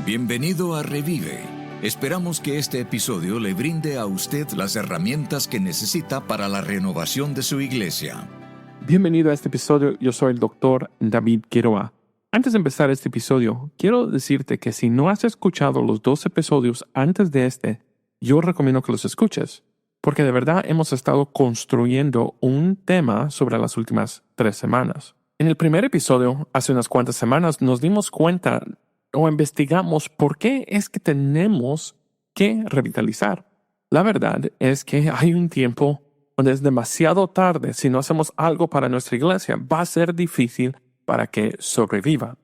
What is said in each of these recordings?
Bienvenido a Revive. Esperamos que este episodio le brinde a usted las herramientas que necesita para la renovación de su iglesia. Bienvenido a este episodio, yo soy el Dr. David Quiroa. Antes de empezar este episodio, quiero decirte que si no has escuchado los 2 episodios antes de este, yo recomiendo que los escuches, porque de verdad hemos estado construyendo un tema sobre las últimas 3 semanas. En el primer episodio, hace unas cuantas semanas, nos dimos cuenta o investigamos por qué es que tenemos que revitalizar. La verdad es que hay un tiempo donde es demasiado tarde. Si no hacemos algo para nuestra iglesia, va a ser difícil para que sobreviva.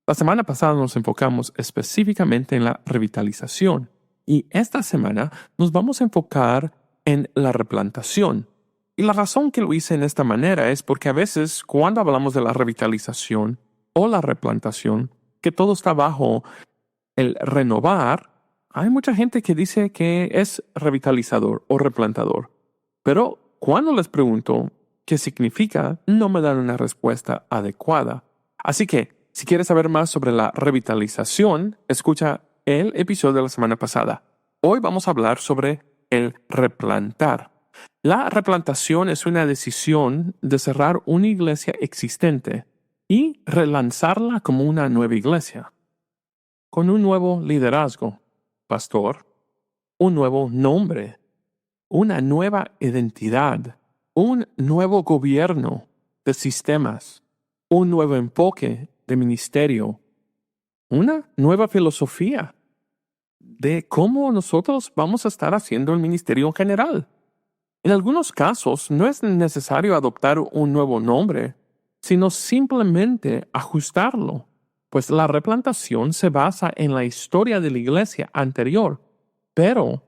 La semana pasada nos enfocamos específicamente en la revitalización y esta semana nos vamos a enfocar en la replantación. Y la razón que lo hice en esta manera es porque a veces cuando hablamos de la revitalización o la replantación, que todo está bajo el renovar, hay mucha gente que dice que es revitalizador o replantador. Pero cuando les pregunto qué significa, no me dan una respuesta adecuada. Así que, si quieres saber más sobre la revitalización, escucha el episodio de la semana pasada. Hoy vamos a hablar sobre el replantar. La replantación es una decisión de cerrar una iglesia existente y relanzarla como una nueva iglesia, con un nuevo liderazgo, pastor, un nuevo nombre, una nueva identidad, un nuevo gobierno de sistemas, un nuevo enfoque de ministerio, una nueva filosofía de cómo nosotros vamos a estar haciendo el ministerio en general. En algunos casos no es necesario adoptar un nuevo nombre, sino simplemente ajustarlo, pues la replantación se basa en la historia de la iglesia anterior, pero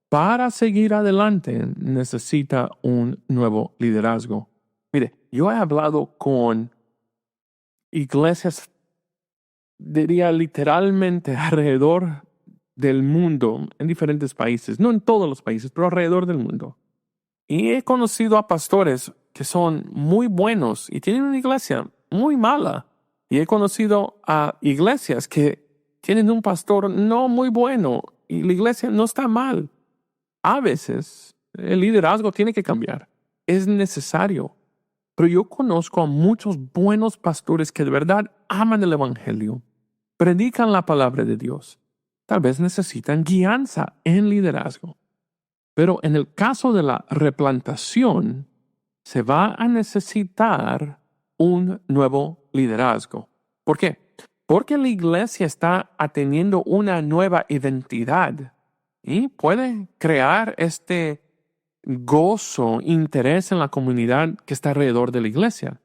para seguir adelante necesita un nuevo liderazgo. Mire, yo he hablado con iglesias, diría literalmente alrededor del mundo, en diferentes países, no en todos los países, pero alrededor del mundo. Y he conocido a pastores que son muy buenos y tienen una iglesia muy mala. Y he conocido a iglesias que tienen un pastor no muy bueno y la iglesia no está mal. A veces el liderazgo tiene que cambiar. Es necesario. Pero yo conozco a muchos buenos pastores que de verdad aman el evangelio, predican la palabra de Dios. Tal vez necesitan guianza en liderazgo. Pero en el caso de la replantación, se va a necesitar un nuevo liderazgo. ¿Por qué? Porque la iglesia está atendiendo una nueva identidad y puede crear este gozo, interés en la comunidad que está alrededor de la iglesia.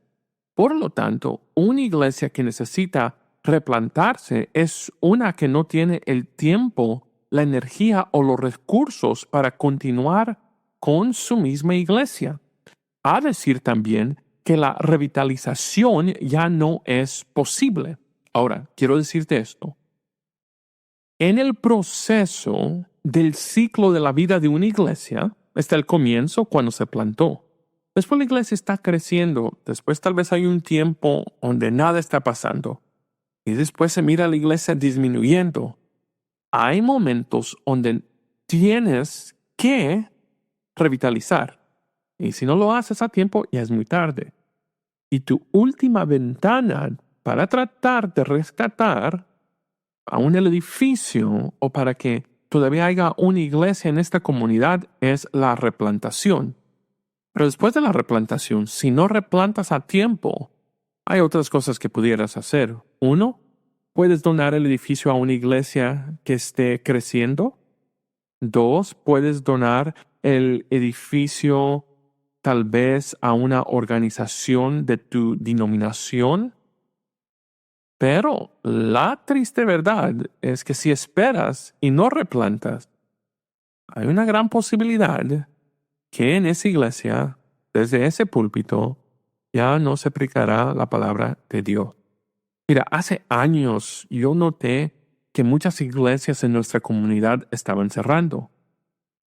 Por lo tanto, una iglesia que necesita replantarse es una que no tiene el tiempo, la energía o los recursos para continuar con su misma iglesia. A decir también que la revitalización ya no es posible. Ahora, quiero decirte esto. En el proceso del ciclo de la vida de una iglesia, está el comienzo cuando se plantó. Después la iglesia está creciendo, después tal vez hay un tiempo donde nada está pasando y después se mira la iglesia disminuyendo. Hay momentos donde tienes que revitalizar y si no lo haces a tiempo ya es muy tarde. Y tu última ventana para tratar de rescatar aún el edificio o para que todavía haya una iglesia en esta comunidad es la replantación. Pero después de la replantación, si no replantas a tiempo, hay otras cosas que pudieras hacer. 1, puedes donar el edificio a una iglesia que esté creciendo. 2, puedes donar el edificio tal vez a una organización de tu denominación. Pero la triste verdad es que si esperas y no replantas, hay una gran posibilidad que en esa iglesia, desde ese púlpito, ya no se predicará la palabra de Dios. Mira, hace años yo noté que muchas iglesias en nuestra comunidad estaban cerrando.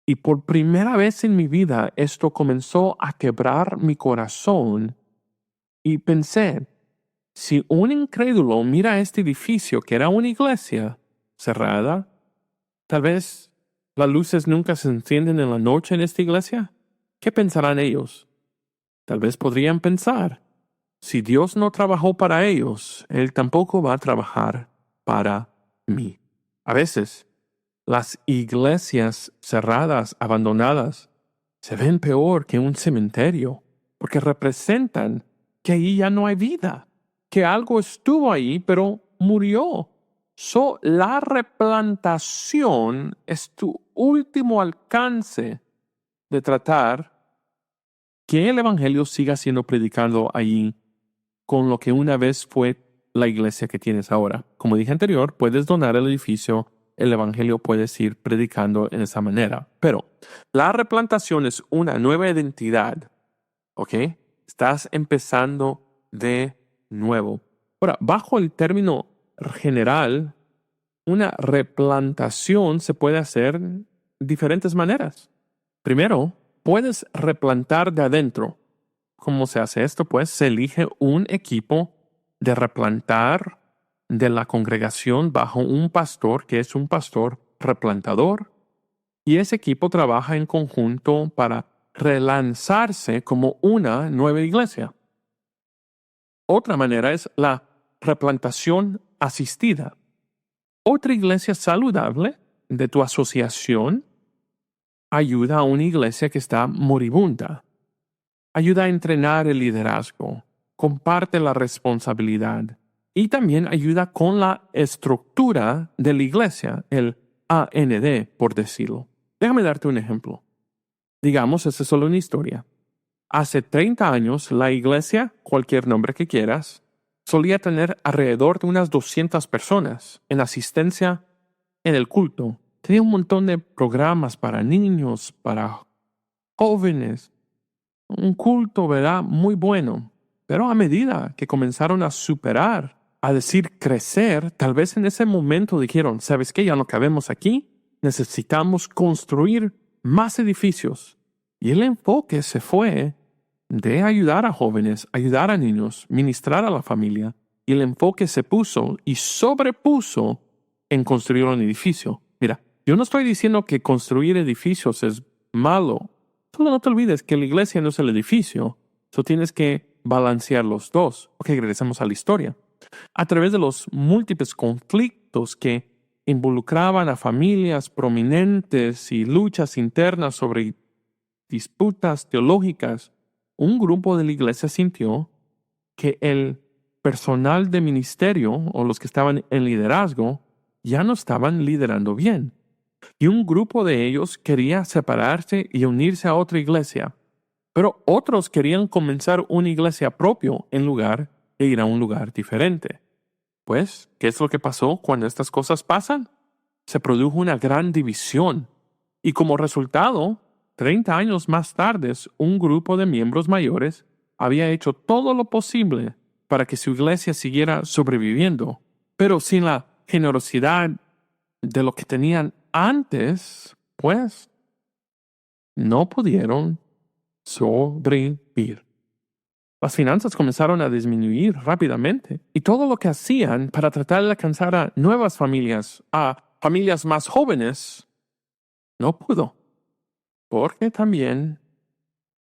Y por primera vez en mi vida esto comenzó a quebrar mi corazón y pensé, si un incrédulo mira este edificio que era una iglesia cerrada. Tal vez las luces nunca se encienden en la noche en esta iglesia. ¿Qué pensarán ellos? Tal vez podrían pensar, si Dios no trabajó para ellos, Él tampoco va a trabajar para mí. A veces, las iglesias cerradas, abandonadas, se ven peor que un cementerio, porque representan que ahí ya no hay vida, que algo estuvo ahí, pero murió. La replantación es tu último alcance de tratar que el evangelio siga siendo predicado allí con lo que una vez fue la iglesia que tienes ahora. Como dije anterior, puedes donar el edificio, el evangelio puedes ir predicando en esa manera. Pero la replantación es una nueva identidad, ¿ok? Estás empezando de nuevo. Ahora, bajo el término general, una replantación se puede hacer de diferentes maneras. Primero, puedes replantar de adentro. ¿Cómo se hace esto? Pues se elige un equipo de replantar de la congregación bajo un pastor que es un pastor replantador, y ese equipo trabaja en conjunto para relanzarse como una nueva iglesia. Otra manera es la replantación asistida. Otra iglesia saludable de tu asociación ayuda a una iglesia que está moribunda. Ayuda a entrenar el liderazgo, comparte la responsabilidad y también ayuda con la estructura de la iglesia, el AND, por decirlo. Déjame darte un ejemplo. Digamos, esta es solo una historia. Hace 30 años, la iglesia, cualquier nombre que quieras, solía tener alrededor de unas 200 personas en asistencia en el culto. Tenía un montón de programas para niños, para jóvenes. Un culto, ¿verdad? Muy bueno. Pero a medida que comenzaron a superar, a decir crecer, tal vez en ese momento dijeron, ¿sabes qué? Ya no cabemos aquí. Necesitamos construir más edificios. Y el enfoque se fue de ayudar a jóvenes, ayudar a niños, ministrar a la familia. Y el enfoque se puso y sobrepuso en construir un edificio. Mira, yo no estoy diciendo que construir edificios es malo. Solo no te olvides que la iglesia no es el edificio. Tú tienes que balancear los dos. Ok, regresamos a la historia. A través de los múltiples conflictos que involucraban a familias prominentes y luchas internas sobre disputas teológicas, un grupo de la iglesia sintió que el personal de ministerio o los que estaban en liderazgo ya no estaban liderando bien. Y un grupo de ellos quería separarse y unirse a otra iglesia, pero otros querían comenzar una iglesia propia en lugar de ir a un lugar diferente. Pues, ¿qué es lo que pasó cuando estas cosas pasan? Se produjo una gran división y como resultado, 30 años más tarde, un grupo de miembros mayores había hecho todo lo posible para que su iglesia siguiera sobreviviendo, pero sin la generosidad de lo que tenían antes, pues no pudieron sobrevivir. Las finanzas comenzaron a disminuir rápidamente y todo lo que hacían para tratar de alcanzar a nuevas familias, a familias más jóvenes, no pudo. Porque también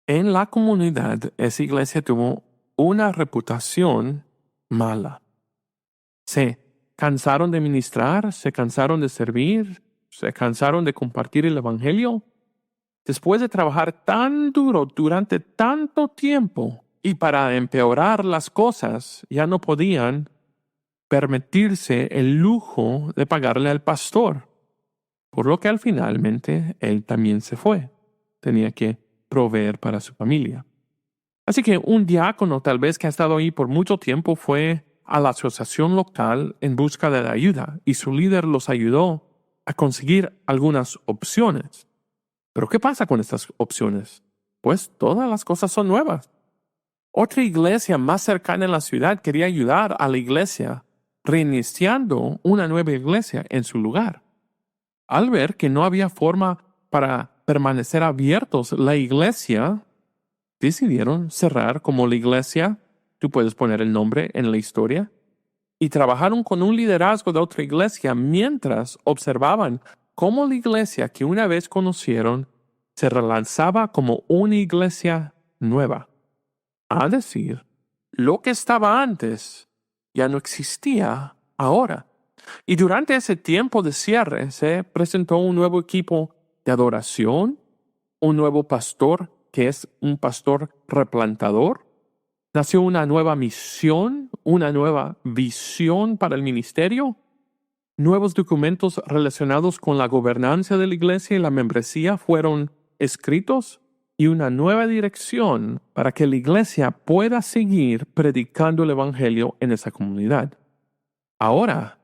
en la comunidad esa iglesia tuvo una reputación mala. Se cansaron de ministrar, se cansaron de servir, se cansaron de compartir el evangelio. Después de trabajar tan duro durante tanto tiempo y para empeorar las cosas, ya no podían permitirse el lujo de pagarle al pastor, por lo que finalmente él también se fue. Tenía que proveer para su familia. Así que un diácono tal vez que ha estado ahí por mucho tiempo fue a la asociación local en busca de ayuda y su líder los ayudó a conseguir algunas opciones. Pero ¿qué pasa con estas opciones? Pues todas las cosas son nuevas. Otra iglesia más cercana en la ciudad quería ayudar a la iglesia reiniciando una nueva iglesia en su lugar. Al ver que no había forma para permanecer abiertos, la iglesia decidieron cerrar como la iglesia, tú puedes poner el nombre en la historia, y trabajaron con un liderazgo de otra iglesia mientras observaban cómo la iglesia que una vez conocieron se relanzaba como una iglesia nueva. A decir, lo que estaba antes ya no existía ahora. Y durante ese tiempo de cierre se presentó un nuevo equipo de adoración, un nuevo pastor que es un pastor replantador. Nació una nueva misión, una nueva visión para el ministerio, nuevos documentos relacionados con la gobernanza de la iglesia y la membresía fueron escritos y una nueva dirección para que la iglesia pueda seguir predicando el evangelio en esa comunidad. Ahora,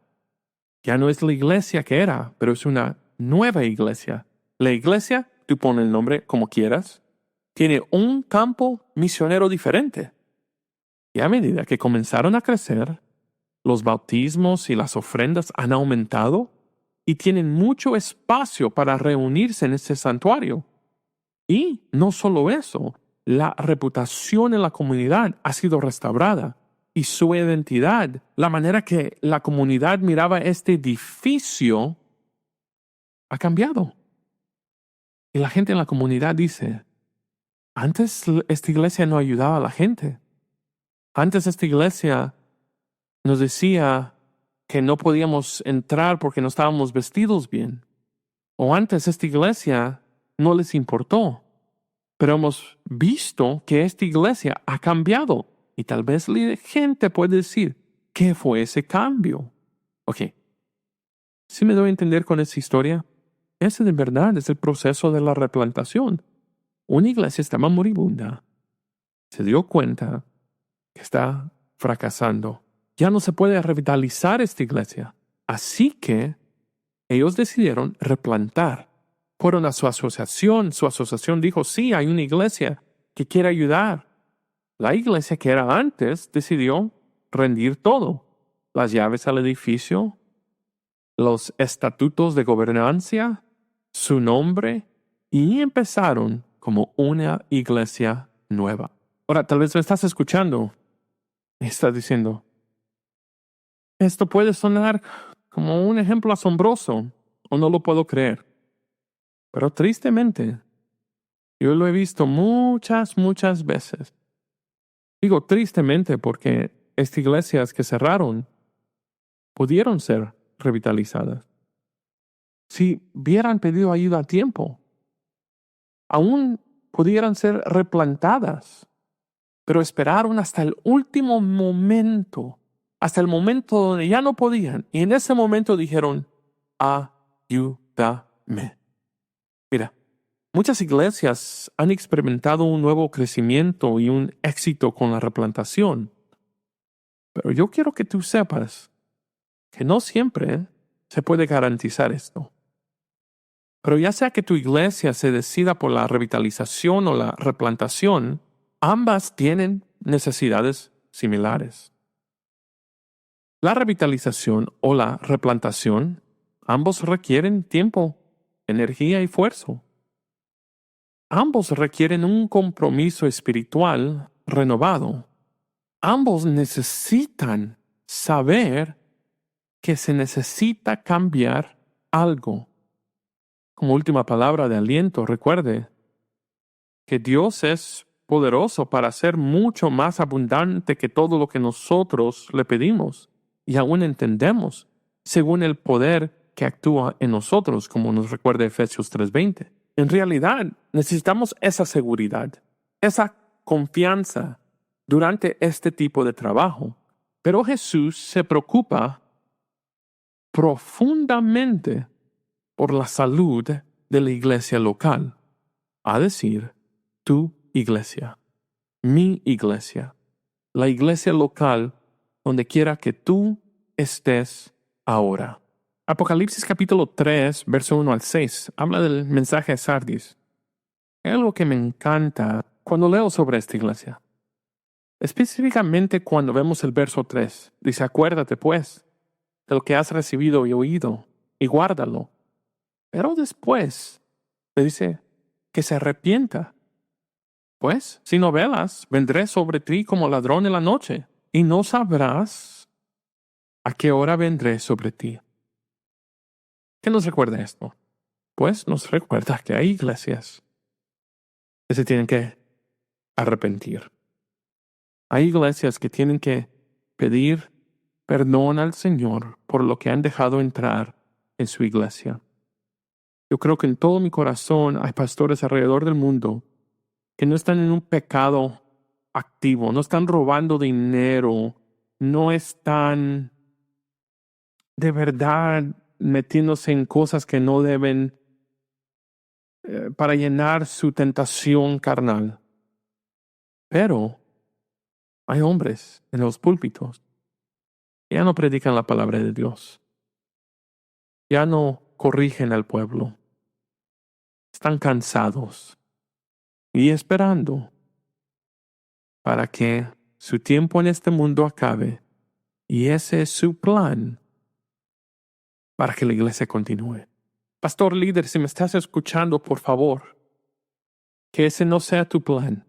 ya no es la iglesia que era, pero es una nueva iglesia. La iglesia, tú pones el nombre como quieras, tiene un campo misionero diferente. Y a medida que comenzaron a crecer, los bautismos y las ofrendas han aumentado y tienen mucho espacio para reunirse en ese santuario. Y no solo eso, la reputación en la comunidad ha sido restaurada y su identidad, la manera que la comunidad miraba este edificio, ha cambiado. Y la gente en la comunidad dice, antes esta iglesia no ayudaba a la gente. Antes esta iglesia nos decía que no podíamos entrar porque no estábamos vestidos bien. O antes esta iglesia no les importó. Pero hemos visto que esta iglesia ha cambiado. Y tal vez la gente puede decir, ¿qué fue ese cambio? Ok. ¿Sí me doy a entender con esa historia? Ese de verdad es el proceso de la replantación. Una iglesia estaba moribunda. Se dio cuenta que está fracasando. Ya no se puede revitalizar esta iglesia. Así que ellos decidieron replantar. Fueron a su asociación. Su asociación dijo, sí, hay una iglesia que quiere ayudar. La iglesia que era antes decidió rendir todo. Las llaves al edificio, los estatutos de gobernanza, su nombre, y empezaron como una iglesia nueva. Ahora, tal vez me estás escuchando y estás diciendo, esto puede sonar como un ejemplo asombroso o no lo puedo creer. Pero tristemente, yo lo he visto muchas veces. Digo tristemente porque estas iglesias que cerraron pudieron ser revitalizadas. Si hubieran pedido ayuda a tiempo, aún pudieran ser replantadas, pero esperaron hasta el último momento, hasta el momento donde ya no podían, y en ese momento dijeron, ayúdame. Mira, muchas iglesias han experimentado un nuevo crecimiento y un éxito con la replantación, pero yo quiero que tú sepas que no siempre se puede garantizar esto. Pero ya sea que tu iglesia se decida por la revitalización o la replantación, ambas tienen necesidades similares. La revitalización o la replantación, ambos requieren tiempo, energía y esfuerzo. Ambos requieren un compromiso espiritual renovado. Ambos necesitan saber que se necesita cambiar algo. Como última palabra de aliento, recuerde que Dios es poderoso para hacer mucho más abundante que todo lo que nosotros le pedimos y aún entendemos, según el poder que actúa en nosotros, como nos recuerda Efesios 3:20. En realidad, necesitamos esa seguridad, esa confianza durante este tipo de trabajo. Pero Jesús se preocupa profundamente por la salud de la iglesia local, a decir, tu iglesia, mi iglesia, la iglesia local donde quiera que tú estés ahora. Apocalipsis capítulo 3, verso 1 al 6, habla del mensaje de Sardis. Es algo que me encanta cuando leo sobre esta iglesia. Específicamente cuando vemos el verso 3, dice, acuérdate pues de lo que has recibido y oído, y guárdalo. Pero después le dice que se arrepienta. Pues, si no velas, vendré sobre ti como ladrón en la noche, y no sabrás ¿A qué hora vendré sobre ti? ¿Qué nos recuerda esto? Pues nos recuerda que hay iglesias que se tienen que arrepentir. Hay iglesias que tienen que pedir perdón al Señor por lo que han dejado entrar en su iglesia. Yo creo que en todo mi corazón hay pastores alrededor del mundo que no están en un pecado activo, no están robando dinero, no están de verdad metiéndose en cosas que no deben para llenar su tentación carnal. Pero hay hombres en los púlpitos que ya no predican la palabra de Dios, ya no corrigen al pueblo, están cansados y esperando para que su tiempo en este mundo acabe, y ese es su plan para que la iglesia continúe. Pastor líder, si me estás escuchando, por favor, que ese no sea tu plan.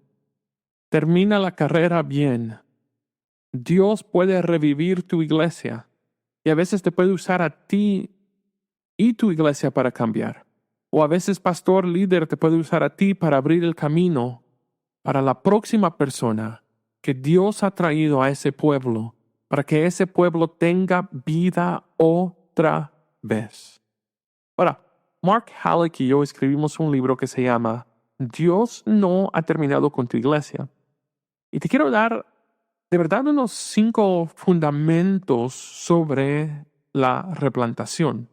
Termina la carrera bien. Dios puede revivir tu iglesia y a veces te puede usar a ti y tu iglesia para cambiar. O a veces, pastor líder, te puede usar a ti para abrir el camino para la próxima persona que Dios ha traído a ese pueblo, para que ese pueblo tenga vida otra vez. Ahora, Mark Halleck y yo escribimos un libro que se llama Dios no ha terminado con tu iglesia. Y te quiero dar de verdad unos 5 fundamentos sobre la replantación.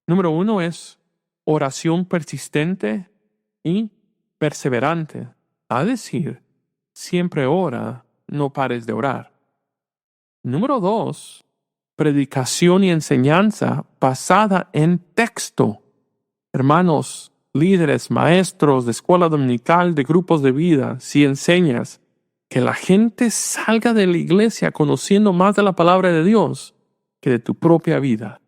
Número 1 es oración persistente y perseverante. A decir, siempre ora, no pares de orar. Número 2, predicación y enseñanza basada en texto. Hermanos, líderes, maestros de escuela dominical, de grupos de vida, si enseñas que la gente salga de la iglesia conociendo más de la palabra de Dios que de tu propia vida.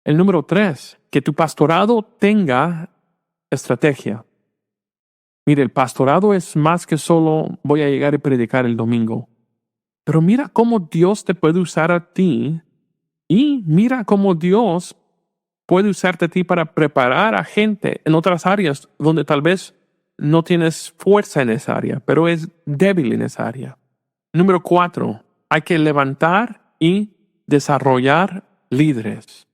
El número 3, que tu pastorado tenga estrategia. Mire, el pastorado es más que solo voy a llegar y predicar el domingo. Pero mira cómo Dios te puede usar a ti y mira cómo Dios puede usarte a ti para preparar a gente en otras áreas donde tal vez no tienes fuerza en esa área, pero es débil en esa área. Número 4, hay que levantar y desarrollar líderes.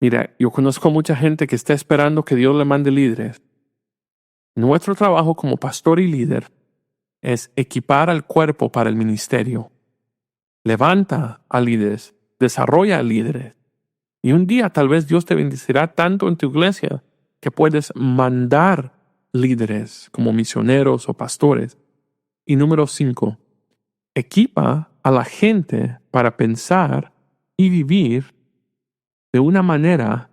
Mira, yo conozco mucha gente que está esperando que Dios le mande líderes. Nuestro trabajo como pastor y líder es equipar al cuerpo para el ministerio. Levanta a líderes, desarrolla a líderes. Y un día tal vez Dios te bendecirá tanto en tu iglesia que puedes mandar líderes como misioneros o pastores. Y número 5, equipa a la gente para pensar y vivir de una manera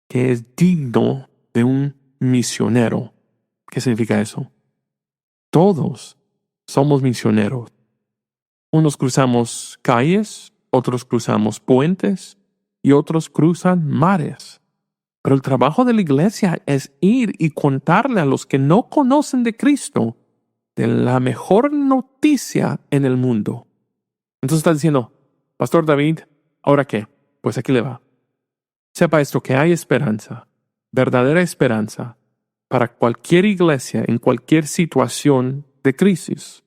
que es digno de un misionero. ¿Qué significa eso? Todos somos misioneros. Unos cruzamos calles, otros cruzamos puentes y otros cruzan mares. Pero el trabajo de la iglesia es ir y contarle a los que no conocen de Cristo de la mejor noticia en el mundo. Entonces está diciendo, Pastor David, ¿ahora qué? Pues aquí le va. Sepa esto, que hay esperanza, verdadera esperanza, para cualquier iglesia en cualquier situación de crisis.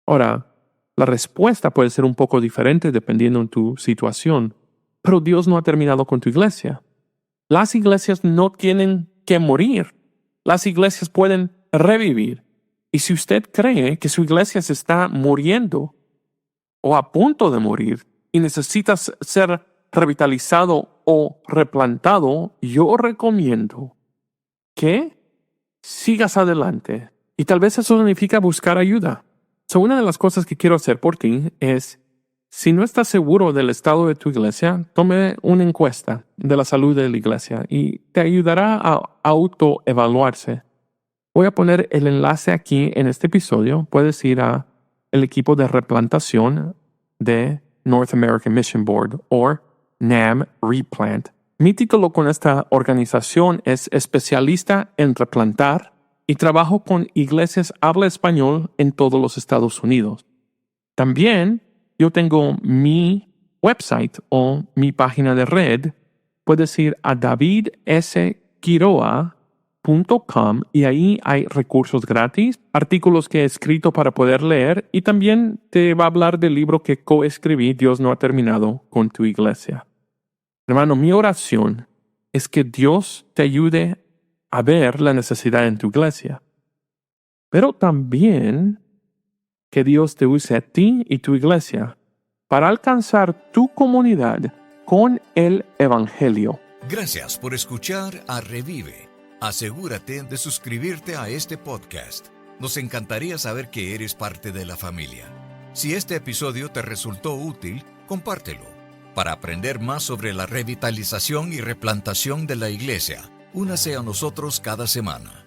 Ahora, la respuesta puede ser un poco diferente dependiendo de tu situación, pero Dios no ha terminado con tu iglesia. Las iglesias no tienen que morir. Las iglesias pueden revivir. Y si usted cree que su iglesia se está muriendo o a punto de morir y necesita ser revitalizado o replantado, yo recomiendo que sigas adelante. Y tal vez eso significa buscar ayuda. Una de las cosas que quiero hacer por ti es, si no estás seguro del estado de tu iglesia, tome una encuesta de la salud de la iglesia y te ayudará a autoevaluarse. Voy a poner el enlace aquí en este episodio. Puedes ir a el equipo de replantación de North American Mission Board o NAM Replant. Mi título con esta organización es especialista en replantar y trabajo con iglesias habla español en todos los Estados Unidos. También yo tengo mi website o mi página de red. Puedes ir a davidsquiroa.com y ahí hay recursos gratis, artículos que he escrito para poder leer y también te va a hablar del libro que coescribí, Dios no ha terminado con tu iglesia. Hermano, mi oración es que Dios te ayude a ver la necesidad en tu iglesia, pero también que Dios te use a ti y tu iglesia para alcanzar tu comunidad con el Evangelio. Gracias por escuchar a Revive. Asegúrate de suscribirte a este podcast. Nos encantaría saber que eres parte de la familia. Si este episodio te resultó útil, compártelo. Para aprender más sobre la revitalización y replantación de la iglesia, únase a nosotros cada semana.